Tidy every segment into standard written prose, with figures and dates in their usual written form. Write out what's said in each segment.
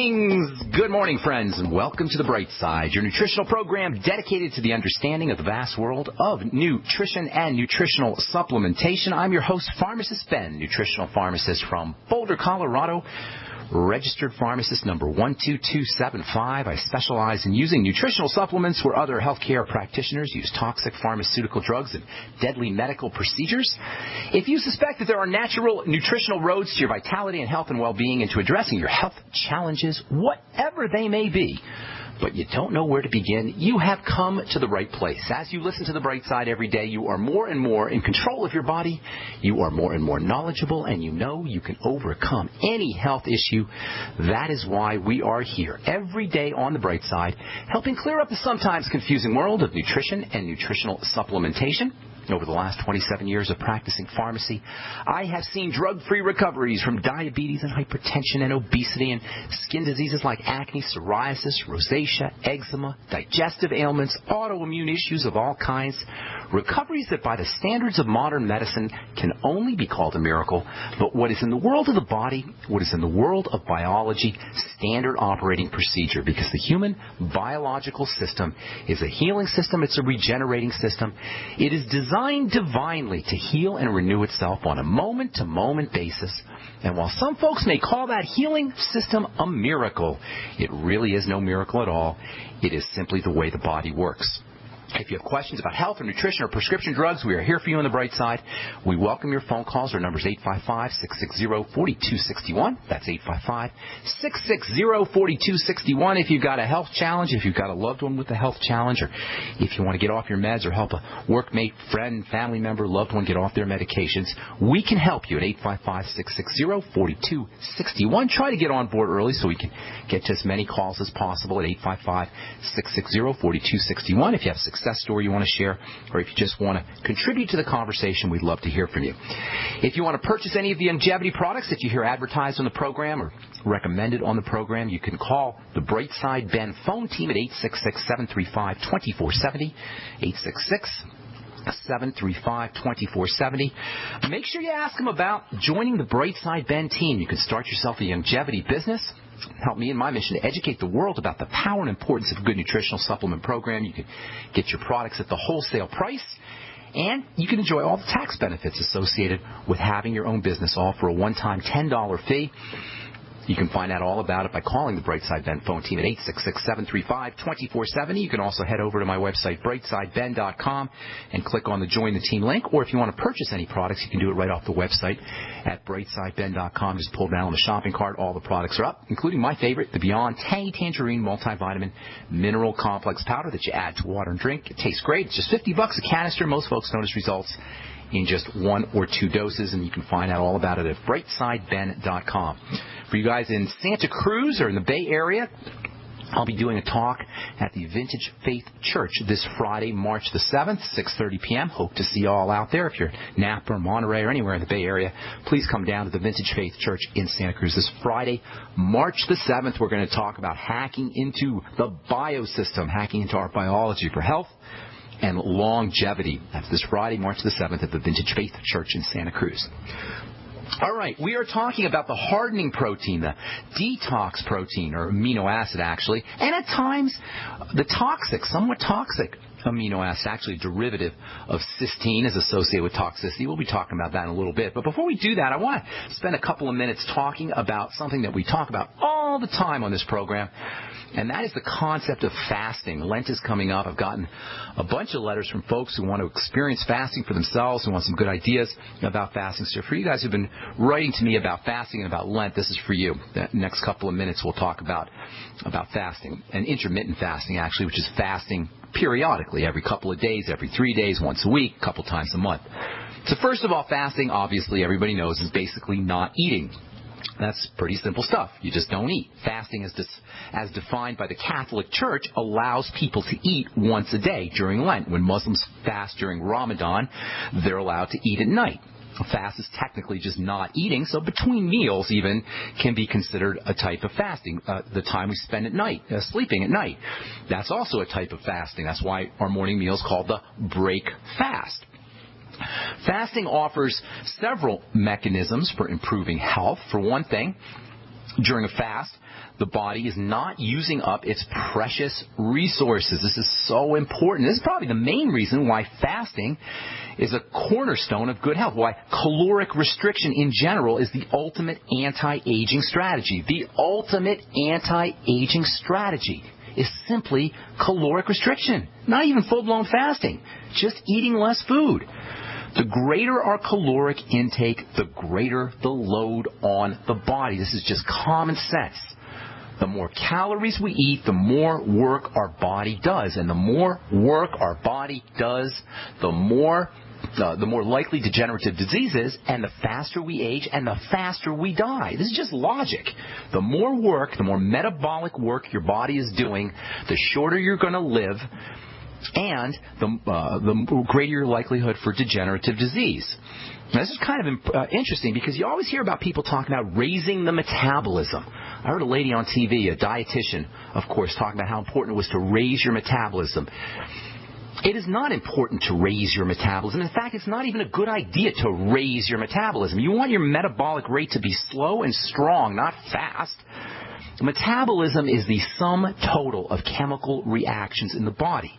Good morning, friends, and welcome to the Brightside, your nutritional program dedicated to the understanding of the vast world of nutrition and nutritional supplementation. I'm your host, Pharmacist Ben, nutritional pharmacist from Boulder, Colorado, registered pharmacist number 12275. I specialize in using nutritional supplements where other healthcare practitioners use toxic pharmaceutical drugs and deadly medical procedures. If you suspect that there are natural nutritional roads to your vitality and health and well-being and to addressing your health challenges, whatever they may be, but you don't know where to begin, you have come to the right place. As you listen to the Bright Side every day, you are more and more in control of your body. You are more and more knowledgeable, and you know you can overcome any health issue. That is why we are here every day on the Bright Side, helping clear up the sometimes confusing world of nutrition and nutritional supplementation. Over the last 27 years of practicing pharmacy, I have seen drug-free recoveries from diabetes and hypertension and obesity and skin diseases like acne, psoriasis, rosacea, eczema, digestive ailments, autoimmune issues of all kinds. Recoveries that by the standards of modern medicine can only be called a miracle, but what is in the world of the body, what is in the world of biology, standard operating procedure, because the human biological system is a healing system, it's a regenerating system. It is designed divinely to heal and renew itself on a moment-to-moment basis. And while some folks may call that healing system a miracle, it really is no miracle at all. It is simply the way the body works. If you have questions about health or nutrition or prescription drugs, we are here for you on the Bright Side. We welcome your phone calls. Our number is 855-660-4261. That's 855-660-4261. If you've got a health challenge, if you've got a loved one with a health challenge, or if you want to get off your meds or help a workmate, friend, family member, loved one get off their medications, we can help you at 855-660-4261. Try to get on board early so we can get to as many calls as possible at 855-660-4261. If you have a success story you want to share, or if you just want to contribute to the conversation, we'd love to hear from you. If you want to purchase any of the longevity products that you hear advertised on the program or recommended on the program, you can call the Brightside Ben phone team at 866-735-2470, 866-735-2470. Make sure you ask them about joining the Brightside Ben team. You can start yourself a longevity business. Help me in my mission to educate the world about the power and importance of a good nutritional supplement program. You can get your products at the wholesale price, and you can enjoy all the tax benefits associated with having your own business, all for a one-time $10 fee. You can find out all about it by calling the Brightside Ben phone team at 866-735-2470. You can also head over to my website, brightsideben.com, and click on the Join the Team link. Or if you want to purchase any products, you can do it right off the website at brightsideben.com. Just pull down on the shopping cart. All the products are up, including my favorite, the Beyond Tangy Tangerine Multivitamin Mineral Complex Powder that you add to water and drink. It tastes great. It's just $50 a canister. Most folks notice results in just 1 or 2 doses, and you can find out all about it at brightsideben.com. For you guys in Santa Cruz or in the Bay Area, I'll be doing a talk at the Vintage Faith Church this Friday, March the 7th, 6:30 p.m. Hope to see you all out there. If you're Napa or Monterey or anywhere in the Bay Area, please come down to the Vintage Faith Church in Santa Cruz this Friday, March the 7th. We're going to talk about hacking into the biosystem, hacking into our biology for health and longevity. That's this Friday, March the 7th at the Vintage Faith Church in Santa Cruz. All right, we are talking about the hardening protein, the detox protein, or amino acid, actually, and at times the toxic, somewhat toxic amino acid, actually a derivative of cysteine, is associated with toxicity. We'll be talking about that in a little bit. But before we do that, I want to spend a couple of minutes talking about something that we talk about all the time on this program, and that is the concept of fasting. Lent is coming up. I've gotten a bunch of letters from folks who want to experience fasting for themselves, who want some good ideas about fasting. So for you guys who've been writing to me about fasting and about Lent, this is for you. The next couple of minutes we'll talk about fasting, and intermittent fasting, actually, which is fasting periodically, every couple of days, every 3 days, once a week, a couple times a month. So first of all, fasting, obviously, everybody knows, is basically not eating. That's pretty simple stuff. You just don't eat. Fasting, as defined by the Catholic Church, allows people to eat once a day during Lent. When Muslims fast during Ramadan, they're allowed to eat at night. A fast is technically just not eating, so between meals even can be considered a type of fasting. The time we spend at night, sleeping at night, that's also a type of fasting. That's why our morning meal is called the break fast. Fasting offers several mechanisms for improving health. For one thing, during a fast, the body is not using up its precious resources. This is so important. This is probably the main reason why fasting is a cornerstone of good health, why caloric restriction in general is the ultimate anti-aging strategy. The ultimate anti-aging strategy is simply caloric restriction, not even full-blown fasting, just eating less food. The greater our caloric intake, the greater the load on the body. This is just common sense. The more calories we eat, the more work our body does. And the more work our body does, the more likely degenerative diseases, and the faster we age, and the faster we die. This is just logic. The more work, the more metabolic work your body is doing, the shorter you're going to live, and the greater your likelihood for degenerative disease. Now, this is kind of interesting because you always hear about people talking about raising the metabolism. I heard a lady on TV, a dietitian, of course, talking about how important it was to raise your metabolism. It is not important to raise your metabolism. In fact, it's not even a good idea to raise your metabolism. You want your metabolic rate to be slow and strong, not fast. Metabolism is the sum total of chemical reactions in the body.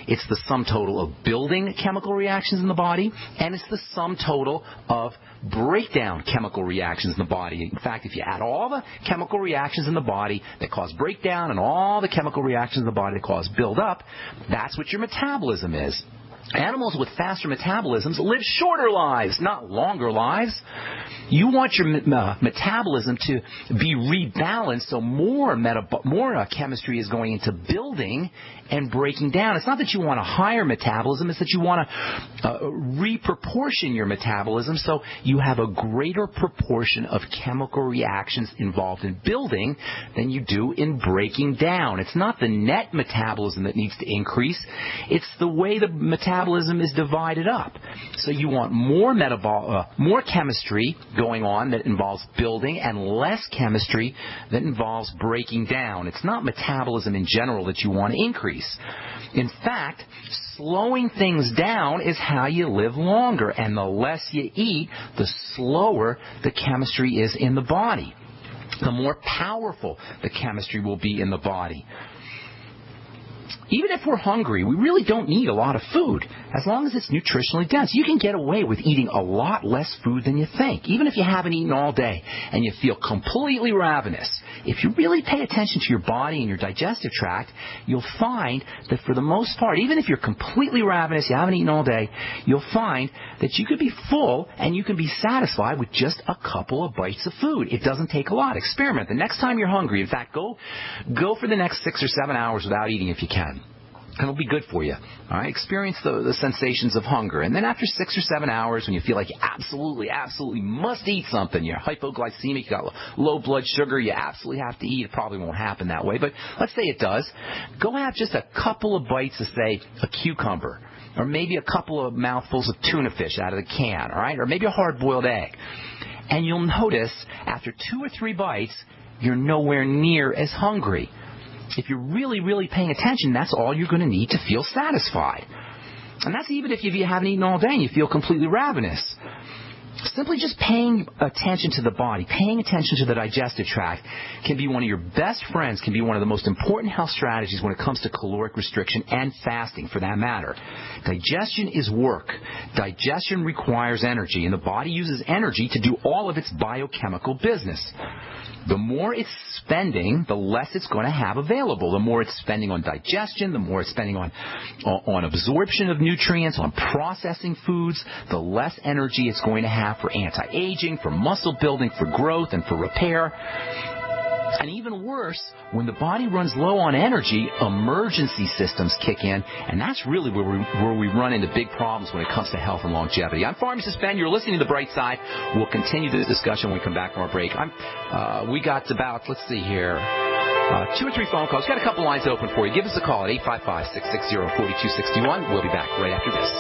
It's the sum total of building chemical reactions in the body, and it's the sum total of breakdown chemical reactions in the body. In fact, if you add all the chemical reactions in the body that cause breakdown and all the chemical reactions in the body that cause buildup, that's what your metabolism is. Animals with faster metabolisms live shorter lives, not longer lives. You want your metabolism to be rebalanced so more chemistry is going into building and breaking down. It's not that you want a higher metabolism, it's that you want to reproportion your metabolism so you have a greater proportion of chemical reactions involved in building than you do in breaking down. It's not the net metabolism that needs to increase, it's the way the metabolism is divided up. So you want more chemistry going on that involves building and less chemistry that involves breaking down. It's not metabolism in general that you want to increase. In fact, slowing things down is how you live longer, and the less you eat, the slower the chemistry is in the body. The more powerful the chemistry will be in the body. Even if we're hungry, we really don't need a lot of food. As long as it's nutritionally dense, you can get away with eating a lot less food than you think. Even if you haven't eaten all day and you feel completely ravenous, if you really pay attention to your body and your digestive tract, you'll find that for the most part, even if you're completely ravenous, you haven't eaten all day, you'll find that you could be full and you can be satisfied with just a couple of bites of food. It doesn't take a lot. Experiment. The next time you're hungry, in fact, go for the next 6 or 7 hours without eating if you can. And it'll be good for you. All right? Experience the sensations of hunger. And then after 6 or 7 hours, when you feel like you absolutely must eat something, you're hypoglycemic, you got low blood sugar, you absolutely have to eat. It probably won't happen that way, but let's say it does. Go have just a couple of bites of, say, a cucumber, or maybe a couple of mouthfuls of tuna fish out of the can, all right? Or maybe a hard-boiled egg. And you'll notice after 2 or 3 bites, you're nowhere near as hungry. If you're really, really paying attention, that's all you're going to need to feel satisfied. And that's even if you haven't eaten all day and you feel completely ravenous. Simply just paying attention to the body, paying attention to the digestive tract can be one of your best friends, can be one of the most important health strategies when it comes to caloric restriction and fasting for that matter. Digestion is work. Digestion requires energy, and the body uses energy to do all of its biochemical business. The more it's spending, the less it's going to have available. The more it's spending on digestion, the more it's spending on absorption of nutrients, on processing foods, the less energy it's going to have for anti-aging, for muscle building, for growth, and for repair. And even worse, when the body runs low on energy, emergency systems kick in, and that's really where we run into big problems when it comes to health and longevity. I'm Pharmacist Ben. You're listening to The Bright Side. We'll continue this discussion when we come back from our break. We got about, let's see here, 2 or 3 phone calls. Got a couple lines open for you. Give us a call at 855-660-4261. We'll be back right after this.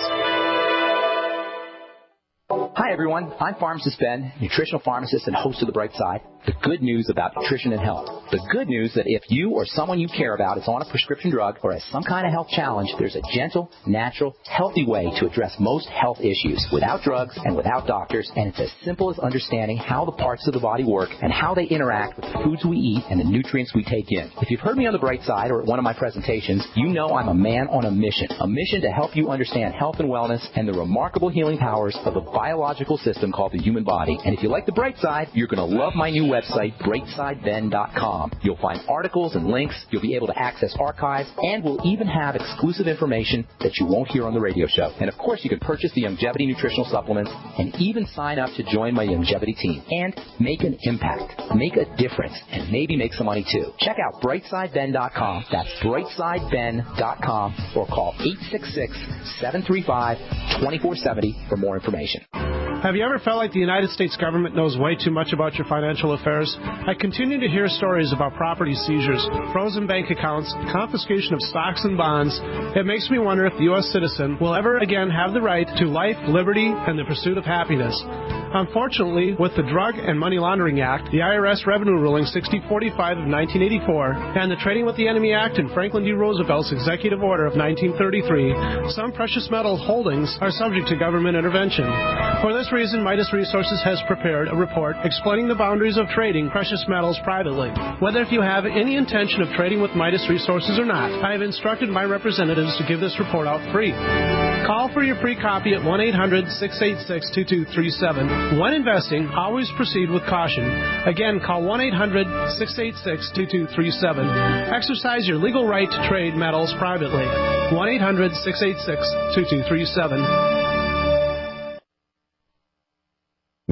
Hi, everyone. I'm Pharmacist Ben, nutritional pharmacist and host of The Bright Side. The good news about nutrition and health. The good news that if you or someone you care about is on a prescription drug or has some kind of health challenge, there's a gentle, natural, healthy way to address most health issues without drugs and without doctors, and it's as simple as understanding how the parts of the body work and how they interact with the foods we eat and the nutrients we take in. If you've heard me on The Bright Side or at one of my presentations, you know I'm a man on a mission to help you understand health and wellness and the remarkable healing powers of the biological system called the human body. And if you like The Bright Side, you're going to love my new website, BrightSideBen.com. You'll find articles and links, you'll be able to access archives, and we'll even have exclusive information that you won't hear on the radio show. And of course, you can purchase the Longevity nutritional supplements and even sign up to join my Longevity team and make an impact, make a difference, and maybe make some money too. Check out BrightSideBen.com. That's BrightSideBen.com, or call 866-735-2470 for more information. Have you ever felt like the United States government knows way too much about your financial affairs? I continue to hear stories about property seizures, frozen bank accounts, confiscation of stocks and bonds. It makes me wonder if the U.S. citizen will ever again have the right to life, liberty, and the pursuit of happiness. Unfortunately, with the Drug and Money Laundering Act, the IRS Revenue Ruling 6045 of 1984, and the Trading with the Enemy Act and Franklin D. Roosevelt's Executive Order of 1933, some precious metal holdings are subject to government intervention. For this reason, Midas Resources has prepared a report explaining the boundaries of trading precious metals privately. Whether if you have any intention of trading with Midas Resources or not, I have instructed my representatives to give this report out free. Call for your free copy at 1-800-686-2237. When investing, always proceed with caution. Again, call 1-800-686-2237. Exercise your legal right to trade metals privately. 1-800-686-2237.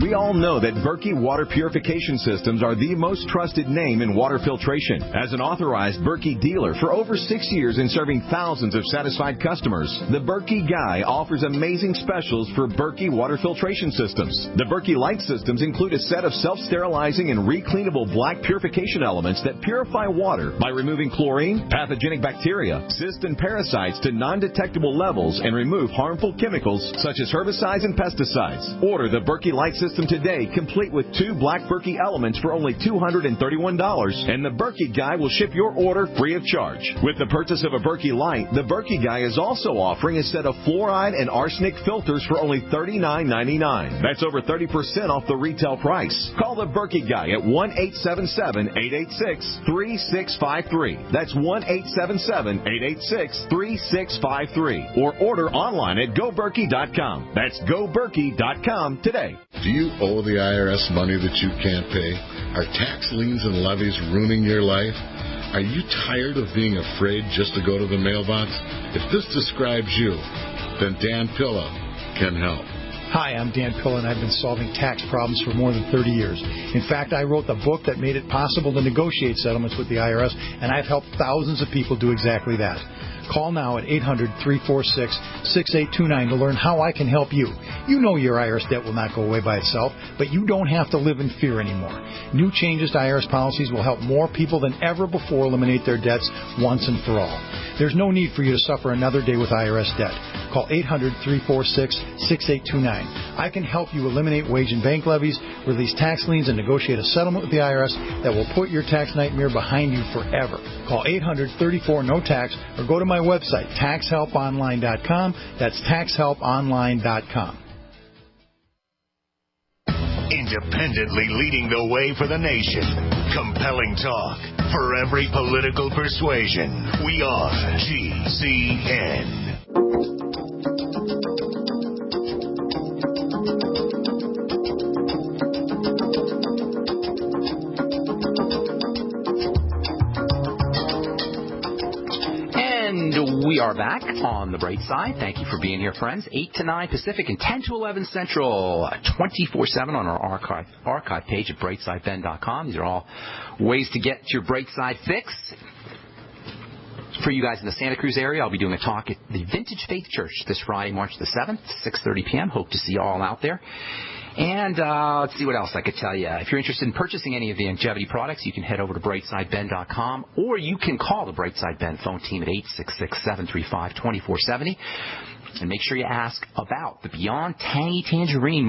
We all know that Berkey Water Purification Systems are the most trusted name in water filtration. As an authorized Berkey dealer for over 6 years and serving thousands of satisfied customers, the Berkey Guy offers amazing specials for Berkey Water Filtration Systems. The Berkey Light Systems include a set of self-sterilizing and recleanable black purification elements that purify water by removing chlorine, pathogenic bacteria, cysts, and parasites to non-detectable levels and remove harmful chemicals such as herbicides and pesticides. Order the Berkey Light System today, complete with 2 black Berkey elements for only $231, and the Berkey Guy will ship your order free of charge. With the purchase of a Berkey Light, the Berkey Guy is also offering a set of fluoride and arsenic filters for only $39.99. That's over 30% off the retail price. Call the Berkey Guy at 1-877-886-3653. That's 1-877-886-3653. Or order online at GoBerkey.com. That's GoBerkey.com today. Do you owe the IRS money that you can't pay? Are tax liens and levies ruining your life? Are you tired of being afraid just to go to the mailbox? If this describes you, then Dan Pilla can help. Hi, I'm Dan Pilla, and I've been solving tax problems for more than 30 years. In fact, I wrote the book that made it possible to negotiate settlements with the IRS, and I've helped thousands of people do exactly that. Call now at 800-346-6829 to learn how I can help you. You know your IRS debt will not go away by itself, but you don't have to live in fear anymore. New changes to IRS policies will help more people than ever before eliminate their debts once and for all. There's no need for you to suffer another day with IRS debt. Call 800-346-6829. I can help you eliminate wage and bank levies, release tax liens, and negotiate a settlement with the IRS that will put your tax nightmare behind you forever. Call 800-34-NO-TAX or go to my website, taxhelponline.com. That's taxhelponline.com. Independently leading the way for the nation. Compelling talk for every political persuasion. We are GCN. We are back on the Bright Side. Thank you for being here, friends. 8 to 9 Pacific and 10 to 11 Central, 24/7 on our archive page at BrightSideBen.com. These are all ways to get your Bright Side fix. For you guys in the Santa Cruz area, I'll be doing a talk at the Vintage Faith Church this Friday, March the 7th, 6:30 p.m. Hope to see you all out there. And let's see what else I could tell you. If you're interested in purchasing any of the longevity products, you can head over to BrightSideBen.com, or you can call the Brightside Ben phone team at 866-735-2470. And make sure you ask about the Beyond Tangy Tangerine